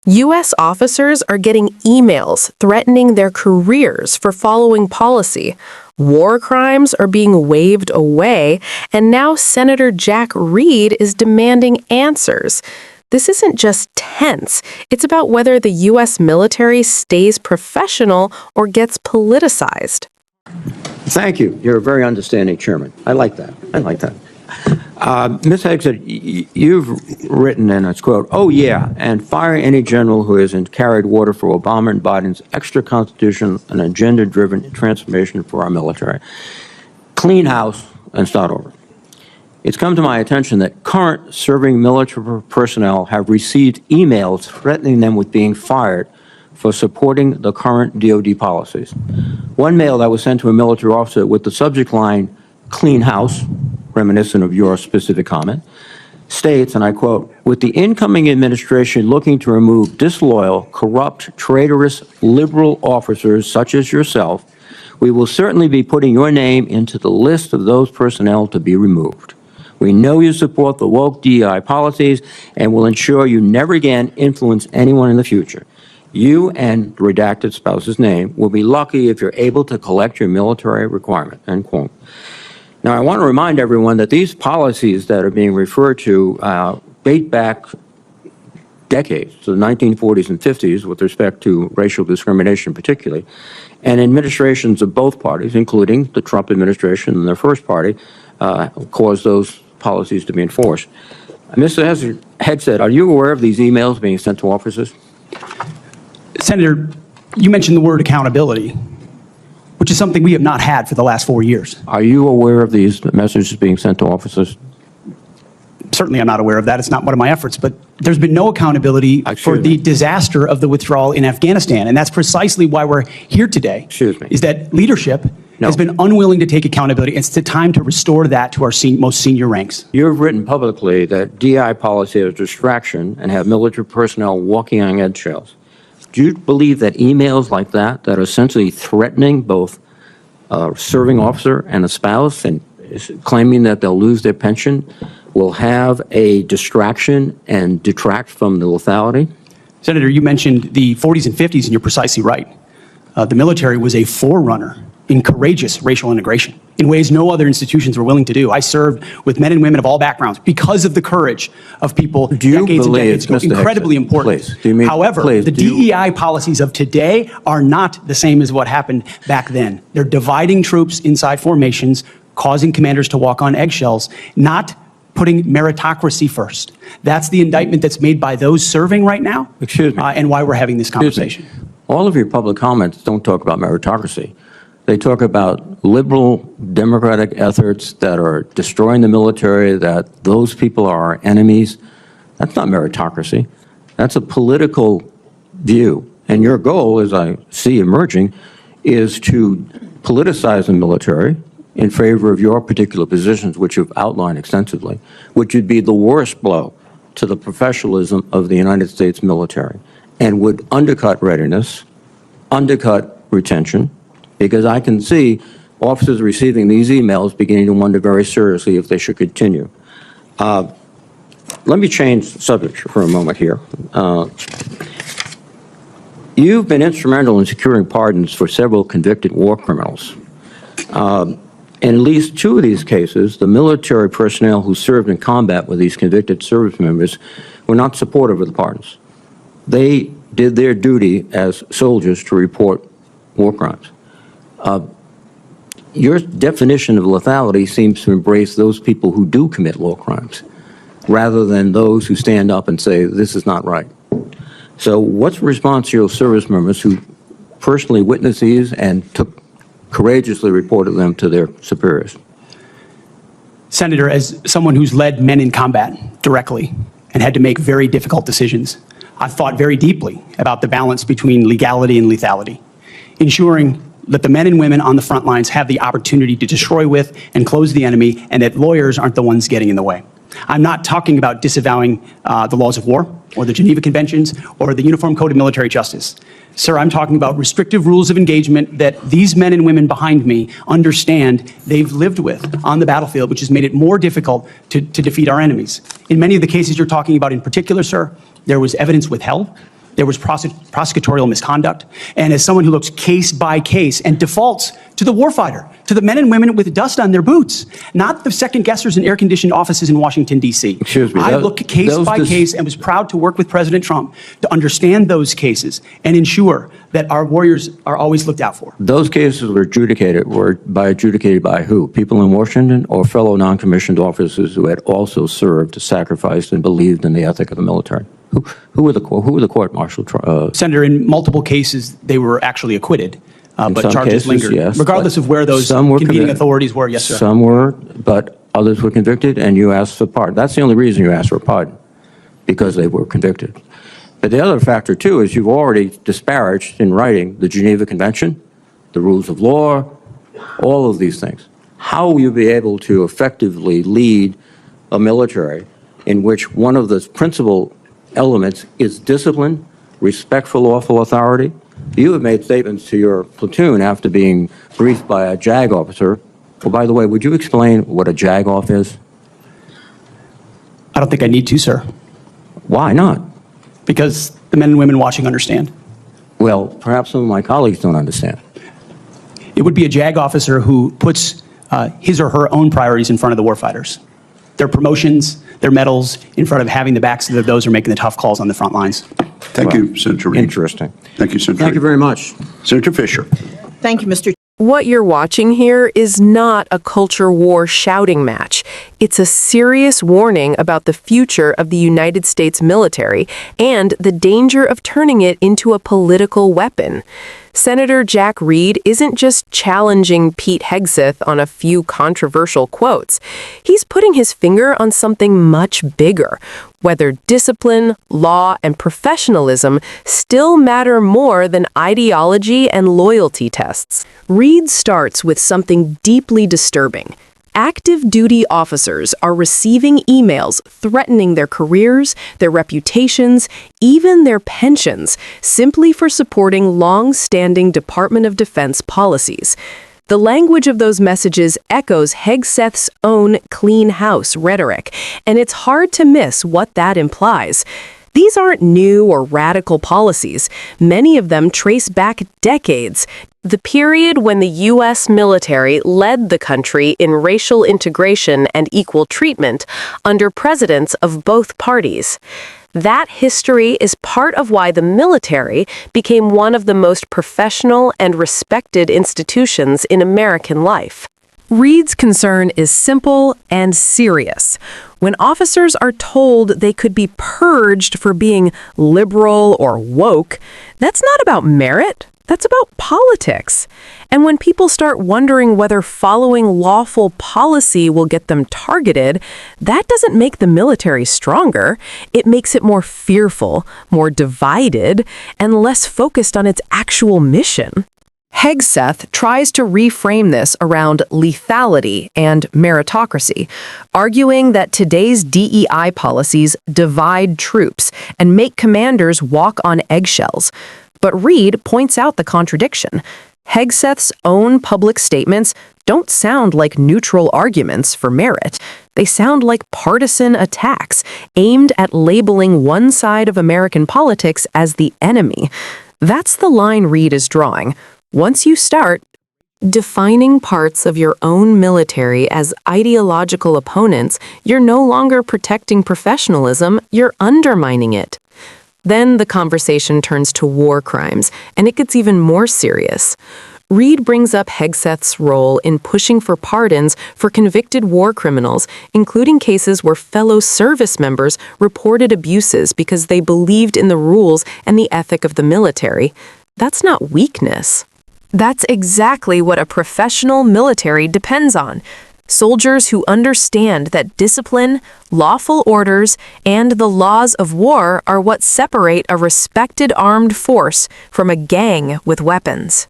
U.S. officers are getting emails threatening their careers for following policy. War crimes are being waved away, and now Senator Jack Reed is demanding answers. This isn't just tense. It's about whether the U.S. military stays professional or gets politicized. Thank you. You're a very understanding chairman. I like that. Ms. Hegseth, you've written, and it's quote, "Oh yeah, and fire any general who hasn't carried water for Obama and Biden's extra constitution and agenda-driven transformation for our military. Clean house and start over." It's come to my attention that current serving military personnel have received emails threatening them with being fired for supporting the current DoD policies. One mail that was sent to a military officer with the subject line, "Clean house," reminiscent of your specific comment, states, and I quote, "With the incoming administration looking to remove disloyal, corrupt, traitorous, liberal officers such as yourself, we will certainly be putting your name into the list of those personnel to be removed. We know you support the woke DEI policies and will ensure you never again influence anyone in the future. You and the redacted spouse's name will be lucky if you're able to collect your military requirement," end quote. Now, I want to remind everyone that these policies that are being referred to date back decades, to the 1940s and 50s, with respect to racial discrimination particularly, and administrations of both parties, including the Trump administration and their first party, caused those policies to be enforced. Mr. Hegseth, are you aware of these emails being sent to officers? Senator, you mentioned the word accountability, which is something we have not had for the last 4 years. Are you aware of these messages being sent to officers? Certainly I'm not aware of that. It's not one of my efforts, but there's been no accountability for the disaster of the withdrawal in Afghanistan, and that's precisely why we're here today. Excuse me. Is that leadership has been unwilling to take accountability. It's the time to restore that to our most senior ranks. You have written publicly that DI policy is a distraction and have military personnel walking on eggshells. Do you believe that emails like that are essentially threatening both a serving officer and a spouse and claiming that they'll lose their pension will have a distraction and detract from the lethality? Senator, you mentioned the 40s and 50s, and you're precisely right. The military was a forerunner in courageous racial integration in ways no other institutions were willing to do. I served with men and women of all backgrounds because of the courage of people decades and decades ago. Incredibly important. However, the DEI policies of today are not the same as what happened back then. They're dividing troops inside formations, causing commanders to walk on eggshells, not putting meritocracy first. That's the indictment that's made by those serving right now. Excuse me. And why we're having this conversation. All of your public comments don't talk about meritocracy. They talk about liberal democratic efforts that are destroying the military, that those people are our enemies. That's not meritocracy. That's a political view. And your goal, as I see emerging, is to politicize the military in favor of your particular positions, which you've outlined extensively, which would be the worst blow to the professionalism of the United States military and would undercut readiness, undercut retention, because I can see officers receiving these emails beginning to wonder very seriously if they should continue. Let me change subject for a moment here. You've been instrumental in securing pardons for several convicted war criminals. In at least 2 of these cases, the military personnel who served in combat with these convicted service members were not supportive of the pardons. They did their duty as soldiers to report war crimes. Your definition of lethality seems to embrace those people who do commit war crimes, rather than those who stand up and say, this is not right. So what's the response to your service members who personally witnessed these and courageously reported them to their superiors? Senator, as someone who's led men in combat directly and had to make very difficult decisions, I've thought very deeply about the balance between legality and lethality, ensuring that the men and women on the front lines have the opportunity to destroy with and close the enemy, and that lawyers aren't the ones getting in the way. I'm not talking about disavowing the laws of war or the Geneva Conventions or the Uniform Code of Military Justice. Sir, I'm talking about restrictive rules of engagement that these men and women behind me understand they've lived with on the battlefield, which has made it more difficult to defeat our enemies. In many of the cases you're talking about in particular, sir, there was evidence withheld. There was prosecutorial misconduct. And as someone who looks case by case and defaults to the warfighter, to the men and women with dust on their boots, not the second guessers in air-conditioned offices in Washington, D.C. Excuse me. I look case by case and was proud to work with President Trump to understand those cases and ensure that our warriors are always looked out for. Those cases were adjudicated by who? People in Washington or fellow non-commissioned officers who had also served, sacrificed, and believed in the ethic of the military? Who were the court-martial? Senator, in multiple cases, they were actually acquitted, but some charges cases, lingered. yes, regardless of where those convening authorities were, yes, sir. Some were, but others were convicted, and you asked for pardon. That's the only reason you asked for pardon, because they were convicted. But the other factor, too, is you've already disparaged in writing the Geneva Convention, the rules of law, all of these things. How will you be able to effectively lead a military in which one of the principal elements is discipline, respect for lawful authority? You have made statements to your platoon after being briefed by a JAG officer. Well, by the way, would you explain what a JAG off is? I don't think I need to, sir, Why not? because the men and women watching understand. Well, perhaps some of my colleagues don't understand. It would be a JAG officer who puts his or her own priorities in front of the warfighters. Their promotions, their medals, in front of having the backs of those who are making the tough calls on the front lines. Thank you, Senator Reid. Interesting. Thank you, Senator Thank you Reid. very much. Senator Fisher. Thank you, Mr. What you're watching here is not a culture war shouting match. It's a serious warning about the future of the United States military and the danger of turning it into a political weapon. Senator Jack Reed isn't just challenging Pete Hegseth on a few controversial quotes. He's putting his finger on something much bigger, whether discipline, law, and professionalism still matter more than ideology and loyalty tests. Reed starts with something deeply disturbing. Active duty officers are receiving emails threatening their careers, their reputations, even their pensions, simply for supporting long-standing Department of Defense policies. The language of those messages echoes Hegseth's own clean house rhetoric, and it's hard to miss what that implies. These aren't new or radical policies. Many of them trace back decades. The period when the U.S. military led the country in racial integration and equal treatment under presidents of both parties. That history is part of why the military became one of the most professional and respected institutions in American life. Reed's concern is simple and serious. When officers are told they could be purged for being liberal or woke, that's not about merit. That's about politics. And when people start wondering whether following lawful policy will get them targeted, that doesn't make the military stronger. It makes it more fearful, more divided, and less focused on its actual mission. Hegseth tries to reframe this around lethality and meritocracy, arguing that today's DEI policies divide troops and make commanders walk on eggshells. But Reed points out the contradiction. Hegseth's own public statements don't sound like neutral arguments for merit. They sound like partisan attacks aimed at labeling one side of American politics as the enemy. That's the line Reed is drawing. Once you start defining parts of your own military as ideological opponents, you're no longer protecting professionalism, you're undermining it. Then the conversation turns to war crimes, and it gets even more serious. Reed brings up Hegseth's role in pushing for pardons for convicted war criminals, including cases where fellow service members reported abuses because they believed in the rules and the ethic of the military. That's not weakness. That's exactly what a professional military depends on. Soldiers who understand that discipline, lawful orders, and the laws of war are what separate a respected armed force from a gang with weapons.